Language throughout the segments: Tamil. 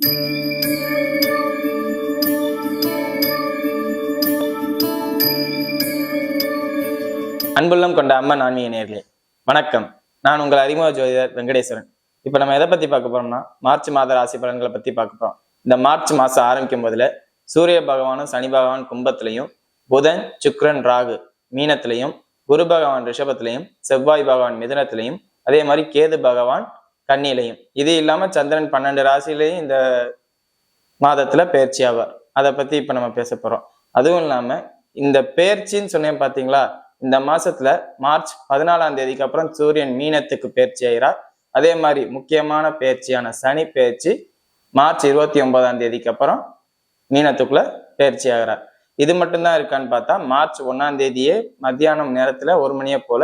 அன்புள்ளம் கொண்ட அம்மன் ஆன்மீக நேயர்களே வணக்கம். நான் உங்கள் அறிமுக ஜோதிடர் வெங்கடேஸ்வரன். இப்ப நம்ம எதை பத்தி பார்க்க போறோம்னா மார்ச் மாத ராசி பலன்களை பத்தி பார்க்க போறோம். இந்த மார்ச் மாசம் ஆரம்பிக்கும் போதுல சூரிய பகவானும் சனி பகவான் கும்பத்திலையும், புதன் சுக்கிரன் ராகு மீனத்திலையும், குரு பகவான் ரிஷபத்திலையும், செவ்வாய் பகவான் மிதுனத்திலையும், அதே மாதிரி கேது பகவான் கன்னியிலையும், இது இல்லாம சந்திரன் 12 ராசியிலையும் இந்த மாதத்துல பெயர்ச்சி ஆவார். அதை பத்தி இப்ப நம்ம பேச போறோம். அதுவும் இல்லாம இந்த பெயர்ச்சின்னு சொன்னேன் பாத்தீங்களா, இந்த மாசத்துல மார்ச் 14ஆம் தேதிக்கு அப்புறம் சூரியன் மீனத்துக்கு பயிற்சி ஆகிறார். அதே மாதிரி முக்கியமான பயிற்சியான சனி பயிற்சி மார்ச் 29ஆம் தேதிக்கு அப்புறம் மீனத்துக்குள்ள பயிற்சி ஆகிறார். இது மட்டும்தான் இருக்கான்னு பார்த்தா மார்ச் 1ஆம் தேதியே மத்தியானம் நேரத்துல 1 மணியை போல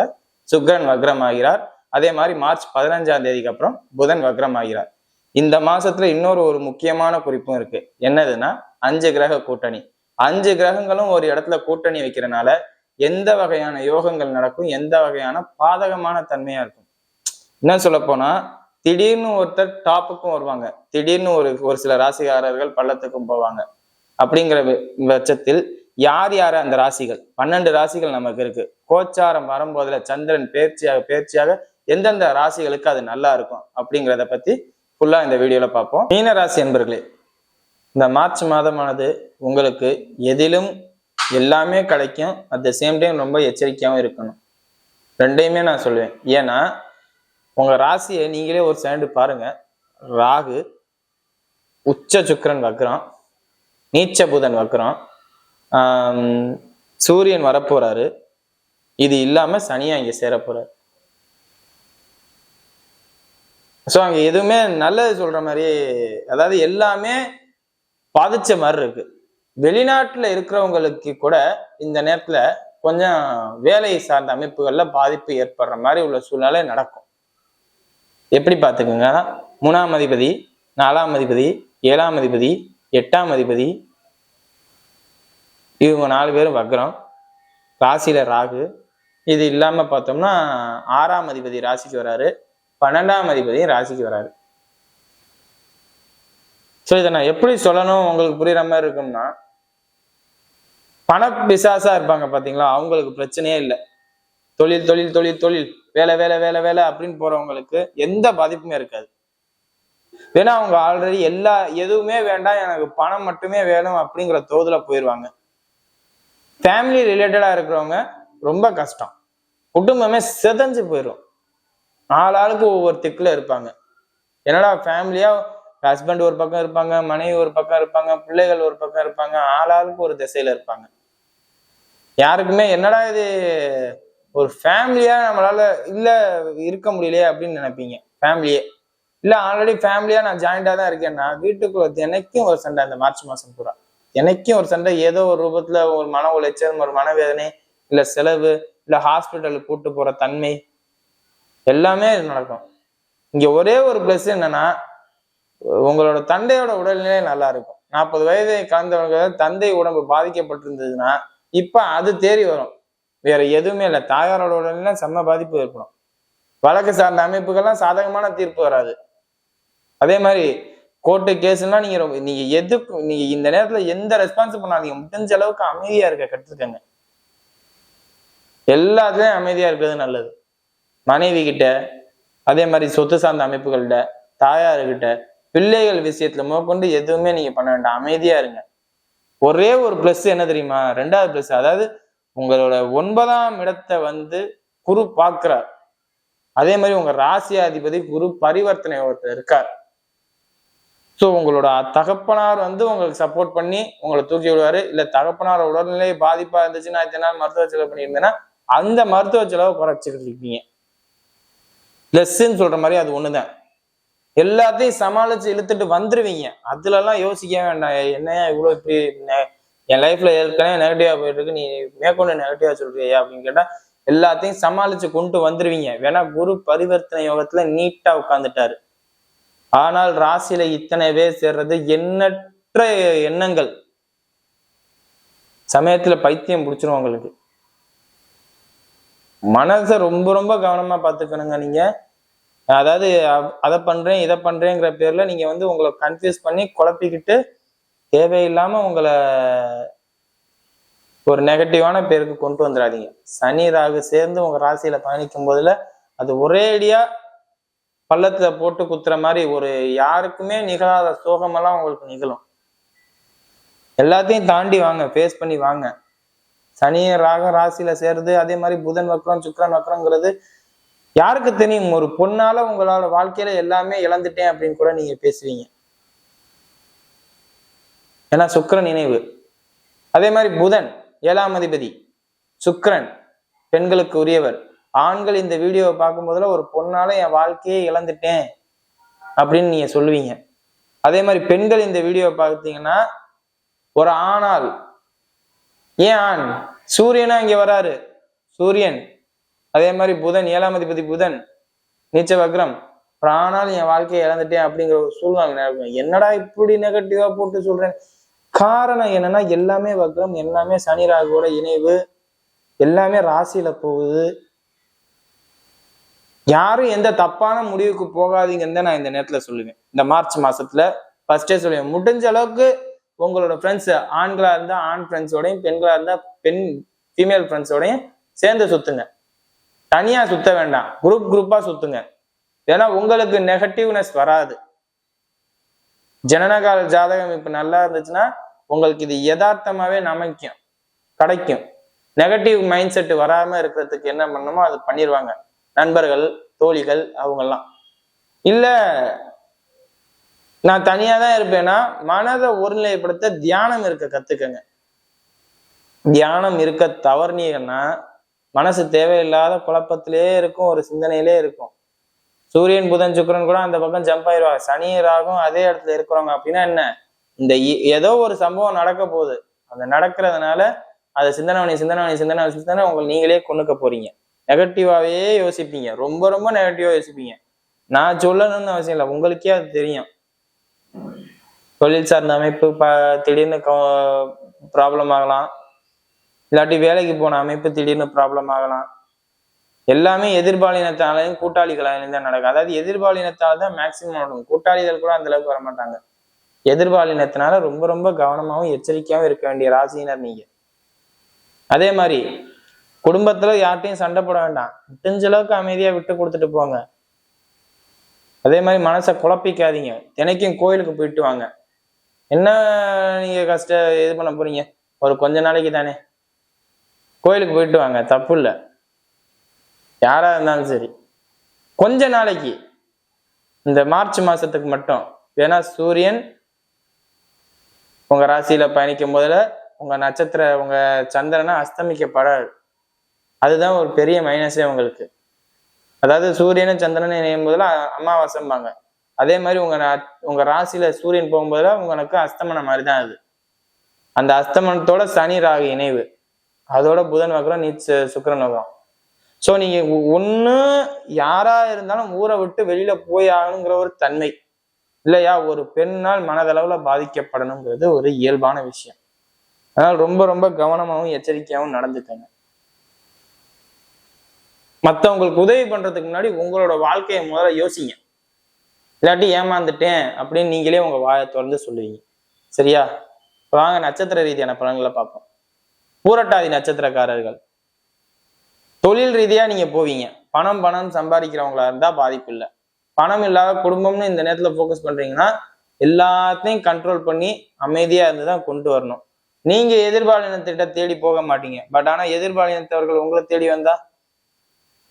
சுக்கிரன் வக்ரம் ஆகிறார். அதே மாதிரி மார்ச் 15ஆம் தேதிக்கு அப்புறம் புதன் வக்ரம் ஆகிறார். இந்த மாசத்துல இன்னொரு முக்கியமான குறிப்பும் இருக்கு. என்னதுன்னா 5 கிரக கூட்டணி. 5 கிரகங்களும் ஒரு இடத்துல கூட்டணி வைக்கிறனால எந்த வகையான யோகங்கள் நடக்கும், எந்த வகையான பாதகமான தன்மையா இருக்கும். என்ன சொல்ல போனா திடீர்னு ஒருத்தர் டாப்புக்கும் வருவாங்க, திடீர்னு ஒரு சில ராசிக்காரர்கள் பள்ளத்துக்கும் போவாங்க. அப்படிங்கிற பட்சத்தில் யார் யார் அந்த ராசிகள், 12 ராசிகள் நமக்கு இருக்கு. கோச்சாரம் வரும்போதுல சந்திரன் பேர்ச்சியாக எந்தெந்த ராசிகளுக்கு அது நல்லா இருக்கும் அப்படிங்கிறத பத்தி ஃபுல்லா இந்த வீடியோல பார்ப்போம். மீன ராசி என்பர்களே, இந்த மார்ச் மாதமானது உங்களுக்கு எதிலும் எல்லாமே கிடைக்கும், அட் த சேம் டைம் ரொம்ப எச்சரிக்கையாகவும் இருக்கணும். ரெண்டையுமே நான் சொல்லுவேன். ஏன்னா உங்க ராசியை நீங்களே ஒரு செகண்ட் பாருங்க. ராகு உச்ச சுக்கிரன் வக்ரம், நீச்ச புதன் வக்ரம், சூரியன் வரப்போறாரு. இது இல்லாம சனியா இங்க சேர போறாரு. ஸோ அங்க எதுவுமே நல்லது சொல்ற மாதிரி, அதாவது எல்லாமே பாதிச்ச மாதிரி இருக்கு. வெளிநாட்டுல இருக்கிறவங்களுக்கு கூட இந்த நேரத்துல கொஞ்சம் வேலை சார்ந்த அமைப்புகள்ல பாதிப்பு ஏற்படுற மாதிரி உள்ள சூழ்நிலை நடக்கும். எப்படி பார்த்துக்கோங்க, 3ஆம் அதிபதி, 4ஆம் அதிபதி, 7ஆம் அதிபதி, 8ஆம் அதிபதி, இவங்க 4 பேரும் வக்ரம், ராசியில ராகு. இது இல்லாம பார்த்தோம்னா 6ஆம் அதிபதி ராசிக்கு வராரு, 12ஆம் அதிபதி ராசிக்கு வராரு. ஸோ இதை நான் எப்படி சொல்லணும் உங்களுக்கு புரியுற மாதிரி இருக்கும்னா, பண பிசாசா இருப்பாங்க பாத்தீங்களா, அவங்களுக்கு பிரச்சனையே இல்லை. தொழில் தொழில் தொழில் தொழில், வேலை வேலை வேலை வேலை அப்படின்னு போறவங்களுக்கு எந்த பாதிப்புமே இருக்காது. ஏன்னா அவங்க ஆல்ரெடி எதுவுமே வேண்டாம், எனக்கு பணம் மட்டுமே வேணும் அப்படிங்கிற தோதுல போயிடுவாங்க. ஃபேமிலி ரிலேட்டடா இருக்கிறவங்க ரொம்ப கஷ்டம், குடும்பமே செதஞ்சு போயிடும். ஆளாளுக்கு ஒவ்வொரு திக்குல இருப்பாங்க. என்னடா ஃபேமிலியா ஹஸ்பண்ட் ஒரு பக்கம் இருப்பாங்க, மனைவி ஒரு பக்கம் இருப்பாங்க, பிள்ளைகள் ஒரு பக்கம் இருப்பாங்க, ஆளாளுக்கு ஒரு திசையில இருப்பாங்க. யாருக்குமே என்னடா இது ஒரு ஃபேமிலியா நம்மளால இல்ல இருக்க முடியலையே அப்படின்னு நினைப்பீங்க. ஃபேமிலியே இல்ல, ஆல்ரெடி ஃபேமிலியா நான் ஜாயிண்டா தான் இருக்கேன்னா வீட்டுக்குள்ள எனக்கும் ஒரு சண்டை. இந்த மார்ச் மாசம் பூரா எனக்கும் ஒரு சண்டை, ஏதோ ஒரு ரூபத்துல ஒரு மன உளைச்சல், ஒரு மனவேதனை, இல்ல செலவு, இல்ல ஹாஸ்பிட்டலுக்கு கூட்டு போற தன்மை, எல்லாமே நடக்கும். இங்க ஒரே ஒரு பிளஸ் என்னன்னா, உங்களோட தந்தையோட உடல்நிலை நல்லா இருக்கும். 40 வயதை கலந்தவங்க தந்தை உடம்பு பாதிக்கப்பட்டிருந்ததுன்னா இப்ப அது தேறி வரும். வேற எதுவுமே இல்லை, தாயாரோட உடல்நிலை செம்ம பாதிப்பு ஏற்படும். வழக்கு சார்ந்த அமைப்புகள்லாம் சாதகமான தீர்ப்பு வராது. அதே மாதிரி கோர்ட்டு கேஸ்லாம் நீங்க இந்த நேரத்துல எந்த ரெஸ்பான்ஸ் பண்ணாதீங்க. முடிஞ்ச அளவுக்கு அமைதியா இருக்க கற்றுக்கங்க. எல்லாத்துலயும் அமைதியா இருக்கிறது நல்லது. மனைவி கிட்ட, அதே மாதிரி சொத்து சார்ந்த அமைப்புகள்கிட்ட, தாயாருக்கிட்ட, பிள்ளைகள் விஷயத்துல முதற்கொண்டு எதுவுமே நீங்க பண்ண வேண்டாம், அமைதியா இருங்க. ஒரே ஒரு பிளஸ் என்ன தெரியுமா, 2வது பிளஸ், அதாவது உங்களோட 9ஆம் இடத்தை குரு பார்க்கிறார். அதே மாதிரி உங்க ராசியாதிபதி குரு பரிவர்த்தனை இருக்கார். ஸோ உங்களோட தகப்பனார் உங்களுக்கு சப்போர்ட் பண்ணி உங்களை தூக்கி விடுவாரு. இல்ல தகப்பனார் உடல்நிலை பாதிப்பா இருந்துச்சுன்னா இத்தனை நாள் மருத்துவ செலவு பண்ணியிருந்தேன்னா அந்த மருத்துவ செலவை குறைச்சிக்கிட்டு இருக்கீங்க. பிளஸ்ன்னு சொல்ற மாதிரி அது ஒண்ணுதான். எல்லாத்தையும் சமாளிச்சு இழுத்துட்டு வந்துருவீங்க. அதுல எல்லாம் யோசிக்க வேண்டாம். என்னையா இவ்வளவு இப்படி என் லைஃப்ல ஏற்கனவே நெகட்டிவா போயிட்டு இருக்கு, நீ மேற்கொண்டு நெகட்டிவா சொல்றியா அப்படின்னு கேட்டா எல்லாத்தையும் சமாளிச்சு கொண்டு வந்துருவீங்க. வேணா குரு பரிவர்த்தனை யோகத்துல நீட்டா உட்கார்ந்துட்டாரு. ஆனால் ராசியில இத்தனை பேர் சேர்றது எண்ணற்ற எண்ணங்கள். சமயத்துல பைத்தியம் பிடிச்சிரும் உங்களுக்கு. மனசை ரொம்ப ரொம்ப கவனமா பாத்துக்கணுங்க. நீங்க அதாவது அதை பண்றேன் இதை பண்றேங்கிற பேர்ல நீங்க வந்து உங்களை கன்ஃபியூஸ் பண்ணி குழப்பிக்கிட்டு தேவையில்லாம உங்களை ஒரு நெகட்டிவான பேருக்கு கொண்டு வந்துடாதீங்க. சனி ராகு சேர்ந்து உங்க ராசியில பயணிக்கும் போதுல அது ஒரேடியா பள்ளத்துல போட்டு குத்துற மாதிரி ஒரு யாருக்குமே நிகழாத சோகமெல்லாம் உங்களுக்கு நிகழும். எல்லாத்தையும் தாண்டி வாங்க, ஃபேஸ் பண்ணி வாங்க. சனி ராகம் ராசியில சேருது, அதே மாதிரி புதன் வக்ரம் சுக்கிரன் வக்ரங்கிறது யாருக்கு தெரியும்? ஒரு பொண்ணால உங்களோட வாழ்க்கையில எல்லாமே இழந்துட்டேன் அப்படின்னு கூட நீங்க பேசுவீங்க. ஏன்னா சுக்கிரன் நினைவு. அதே மாதிரி புதன் 7ஆம் அதிபதி, சுக்கிரன் பெண்களுக்கு உரியவர். ஆண்கள் இந்த வீடியோவை பார்க்கும் போதுல ஒரு பொண்ணால என் வாழ்க்கையே இழந்துட்டேன் அப்படின்னு நீங்க சொல்லுவீங்க. அதே மாதிரி பெண்கள் இந்த வீடியோவை பார்த்தீங்கன்னா ஒரு ஆணால், ஏன் ஆண், சூரியனா இங்க வராரு, சூரியன். அதே மாதிரி புதன் 7ஆம் அதிபதி புதன் நீச்ச வக்ரம். ஒரு ஆணால் என் வாழ்க்கையை இழந்துட்டேன் அப்படிங்கிற ஒரு சூழ்நிலை. என்னடா இப்படி நெகட்டிவா போட்டு சொல்றேன்? காரணம் என்னன்னா எல்லாமே வக்ரம், எல்லாமே சனி ராகுவோட இணைவு, எல்லாமே ராசியில போகுது. யாரும் எந்த தப்பான முடிவுக்கு போகாதீங்கன்னு தான் நான் இந்த நேரத்துல சொல்லுவேன். இந்த மார்ச் மாசத்துல ஃபர்ஸ்டே சொல்லுவேன், முடிஞ்ச அளவுக்கு உங்களோட ஃப்ரெண்ட்ஸ் ஆண்களா இருந்தா ஆண் ஃப்ரெண்ட்ஸோடையும், பெண்களா இருந்தா பெண் ஃபீமேல் ஃப்ரெண்ட்ஸோடையும் சேர்ந்து சுத்துங்க. தனியா சுத்த வேண்டாம், குரூப்பா சுத்துங்க. ஏன்னா உங்களுக்கு நெகட்டிவ்னஸ் வராது. ஜனனகால ஜாதகம் இப்ப நல்லா இருந்துச்சுன்னா உங்களுக்கு இது யதார்த்தமாவே நமக்கும் கிடைக்கும். நெகட்டிவ் மைண்ட் செட் வராம இருக்கிறதுக்கு என்ன பண்ணணுமோ அது பண்ணிடுவாங்க நண்பர்கள், தோழிகள், அவங்கெல்லாம். இல்ல நான் தனியா தான் இருப்பேன்னா மனதை ஒருநிலைப்படுத்த தியானம் இருக்க கத்துக்கங்க. தியானம் இருக்க தவறுனீங்கன்னா மனசு தேவையில்லாத குழப்பத்திலே இருக்கும், ஒரு சிந்தனையிலே இருக்கும். சூரியன் புதன் சுக்கிரன் கூட அந்த பக்கம் ஜம்ப் ஆயிடுவாங்க. சனி ராகும் அதே இடத்துல இருக்கிறவங்க அப்படின்னா என்ன, இந்த ஏதோ ஒரு சம்பவம் நடக்க போகுது, அந்த நடக்கிறதுனால அதை சிந்தனை உங்களை நீங்களே கொண்டுக்க போறீங்க. நெகட்டிவாவே யோசிப்பீங்க, ரொம்ப ரொம்ப நெகட்டிவா யோசிப்பீங்க. நான் சொல்லணும்னு அவசியம் இல்லை, உங்களுக்கே அது தெரியும். தொழில் சார்ந்த அமைப்பு திடீர்னு ப்ராப்ளம் ஆகலாம், இல்லாட்டி வேலைக்கு போன அமைப்பு திடீர்னு ப்ராப்ளம் ஆகலாம். எல்லாமே எதிர்பாலினத்தாலையும் கூட்டாளிகளாலையும் தான் நடக்கும். அதாவது எதிர்பாலினத்தால தான் மேக்சிமம் நடக்கும், கூட்டாளிகள் கூட அந்த அளவுக்கு வரமாட்டாங்க. எதிர்பாலினத்தினால ரொம்ப ரொம்ப கவனமாகவும் எச்சரிக்கையாகவும் இருக்க வேண்டிய ராசியினர் நீங்க. அதே மாதிரி குடும்பத்துல யார்ட்டையும் சண்டை போட வேண்டாம், முடிஞ்ச அளவுக்கு அமைதியா விட்டு கொடுத்துட்டு போங்க. அதே மாதிரி மனசை குழப்பிக்காதீங்க. தினைக்கும் கோயிலுக்கு போயிட்டு வாங்க. என்ன நீங்க இது பண்ண போறீங்க, ஒரு கொஞ்ச நாளைக்கு தானே, கோயிலுக்கு போயிட்டு வாங்க, தப்பு இல்லை. யாரா இருந்தாலும் சரி, கொஞ்ச நாளைக்கு இந்த மார்ச் மாசத்துக்கு மட்டும். ஏன்னா சூரியன் உங்க ராசியில பயணிக்கும் போதுல உங்க நட்சத்திர உங்க சந்திரனை அஸ்தமிக்கப்படாது. அதுதான் ஒரு பெரிய மைனஸே உங்களுக்கு. அதாவது சூரியனும் சந்திரனை இணையும் போதுல அமாவாசைம்பாங்க. அதே மாதிரி உங்க ராசியில சூரியன் போகும்போதுல உங்களுக்கு அஸ்தமனம் மாதிரி தான் அது. அந்த அஸ்தமனத்தோட சனி ராகு இணைவு, அதோட புதன் வக்ரம் நீச்ச சுக்கிரன் வக்ரம். ஸோ நீங்க ஒண்ணு யாரா இருந்தாலும் ஊரை விட்டு வெளியில போய் ஆகணுங்கிற ஒரு தன்மை இல்லையா, ஒரு பெண்ணால் மனதளவுல பாதிக்கப்படணுங்கிறது ஒரு இயல்பான விஷயம். அதனால ரொம்ப ரொம்ப கவனமாகவும் எச்சரிக்கையாகவும் நடந்துக்கங்க. மற்றவங்களுக்கு உதவி பண்றதுக்கு முன்னாடி உங்களோட வாழ்க்கையை முதல்ல யோசிங்க. இல்லாட்டி ஏமாந்துட்டேன் அப்படின்னு நீங்களே உங்க வாயை திறந்து சொல்லுவீங்க. சரியா? வாங்க நட்சத்திர ரீதியான பலன்களை பார்ப்போம். பூரட்டாதி நட்சத்திரக்காரர்கள் தொழில் ரீதியா நீங்க போவீங்க. பணம் சம்பாதிக்கிறவங்களா இருந்தா பாதிப்பு இல்லை. பணம் இல்லாத குடும்பம்னு இந்த நேரத்துல போக்கஸ் பண்றீங்கன்னா எல்லாத்தையும் கண்ட்ரோல் பண்ணி அமைதியா இருந்துதான் கொண்டு வரணும். நீங்க எதிர்பாலினத்திட்ட தேடி போக மாட்டீங்க, பட் ஆனா எதிர்பாலினத்தவர்கள் உங்களை தேடி வந்தா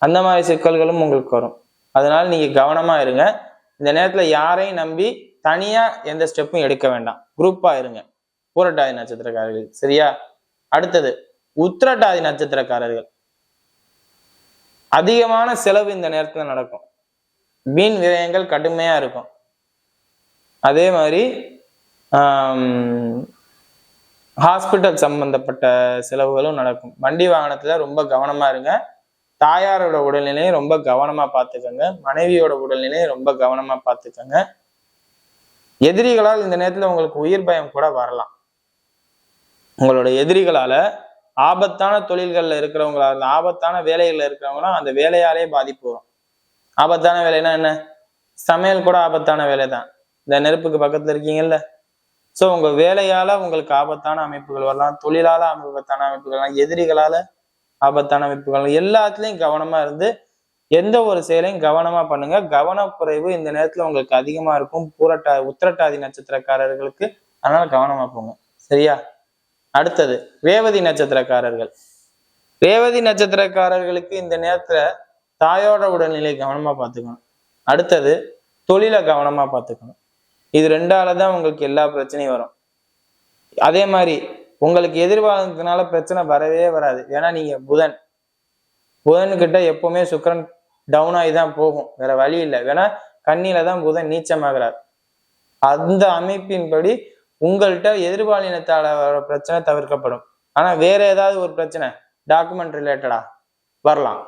அந்த மாதிரி சிக்கல்களும் உங்களுக்கு வரும். அதனால நீங்க கவனமா இருங்க. இந்த நேரத்துல யாரையும் நம்பி தனியா எந்த ஸ்டெப்பும் எடுக்க வேண்டாம், குரூப்பா இருங்க. பூரட்டாதி நட்சத்திரக்காரர்கள். சரியா? அடுத்தது உத்திரட்டாதி நட்சத்திரக்காரர்கள். அதிகமான செலவு இந்த நேரத்துல நடக்கும், வீண் விரயங்கள் கடுமையா இருக்கும். அதே மாதிரி ஹாஸ்பிட்டல் சம்பந்தப்பட்ட செலவுகளும் நடக்கும். வண்டி வாகனத்துல ரொம்ப கவனமா இருங்க. தாயாரோட உடல்நிலையை ரொம்ப கவனமா பார்த்துக்கோங்க. மனைவியோட உடல்நிலையை ரொம்ப கவனமா பார்த்துக்கோங்க. எதிரிகளால் இந்த நேரத்துல உங்களுக்கு உயிர் பயம் கூட வரலாம். உங்களோட எதிரிகளால ஆபத்தான தொழில்கள்ல இருக்கிறவங்களா, ஆபத்தான வேலைகள்ல இருக்கிறவங்களாம் அந்த வேலையாலே பாதிப்பு வரும். ஆபத்தான வேலைன்னா என்ன? சமையல் கூட ஆபத்தான வேலை தான். இந்த நெருப்புக்கு பக்கத்துல இருக்கீங்கல்ல. சோ உங்க வேலையால உங்களுக்கு ஆபத்தான அமைப்புகள் வரலாம், தொழிலால ஆபத்தான அமைப்புகள் வரலாம், எதிரிகளால ஆபத்தான அமைப்புகள், எல்லாத்துலயும் கவனமா இருந்து எந்த ஒரு செயலையும் கவனமா பண்ணுங்க. கவனக்குறைவு இந்த நேரத்துல உங்களுக்கு அதிகமா இருக்கும். உத்திரட்டாதி நட்சத்திரக்காரர்களுக்கு. அதனால கவனமா போங்க. சரியா? அடுத்தது ரேவதி நட்சத்திரக்காரர்கள். ரேவதி நட்சத்திரக்காரர்களுக்கு இந்த நேரத்துல தாயோட உடல்நிலை கவனமா பார்த்துக்கணும். அடுத்தது தொழிலை கவனமா பார்த்துக்கணும். இது ரெண்டாலதான் உங்களுக்கு எல்லா பிரச்சனையும் வரும். அதே மாதிரி உங்களுக்கு எதிர்பார்த்ததுனால பிரச்சனை வரவே வராது. ஏன்னா நீங்க புதன்கிட்ட எப்பவுமே சுக்கிரன் டவுன் ஆகி தான் போகும், வேற வழி இல்லை. வேணா கண்ணில தான் புதன் நீச்சமாகிறார். அந்த அமைப்பின்படி உங்கள்கிட்ட எதிர்பாலினத்தால வர பிரச்சனை தவிர்க்கப்படும். ஆனா வேற ஏதாவது ஒரு பிரச்சனை டாக்குமெண்ட் ரிலேட்டடா வரலாம்.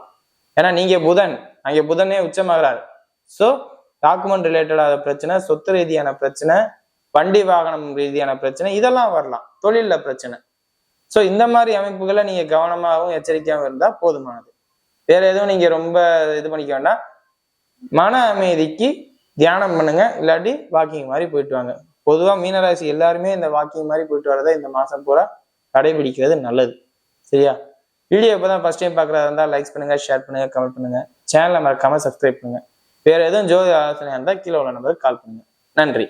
ஏன்னா நீங்க புதன், அங்கே புதனே உச்சமாகிறார். ஸோ டாக்குமெண்ட் ரிலேட்டடான பிரச்சனை, சொத்து ரீதியான பிரச்சனை, வண்டி வாகனம் ரீதியான பிரச்சனை, இதெல்லாம் வரலாம். தொழில பிரச்சனை. ஸோ இந்த மாதிரி அமைப்புகளை நீங்க கவனமாகவும் எச்சரிக்கையாகவும் இருந்தா போதுமானது. வேற எதுவும் நீங்க ரொம்ப இது பண்ணிக்க வேண்டாம். மன அமைதிக்கு தியானம் பண்ணுங்க, இல்லாட்டி வாக்கிங் மாதிரி போயிட்டு வாங்க. பொதுவா மீனராசி எல்லாருமே இந்த வாக்கிங் மாதிரி போயிட்டு வரதை இந்த மாசம் பூரா கடைபிடிக்கிறது நல்லது. சரியா? வீடியோ இப்பதான் ஃபர்ஸ்ட் டைம் பாக்குறதா இருந்தா லைக் பண்ணுங்க, ஷேர் பண்ணுங்க, கமெண்ட் பண்ணுங்க. சேனலை மறக்காம சப்ஸ்கிரைப் பண்ணுங்க. வேற எதுவும் ஜோதிட ஆலோசனை இருந்தா கீழே உள்ள நம்பருக்கு கால் பண்ணுங்க. நன்றி.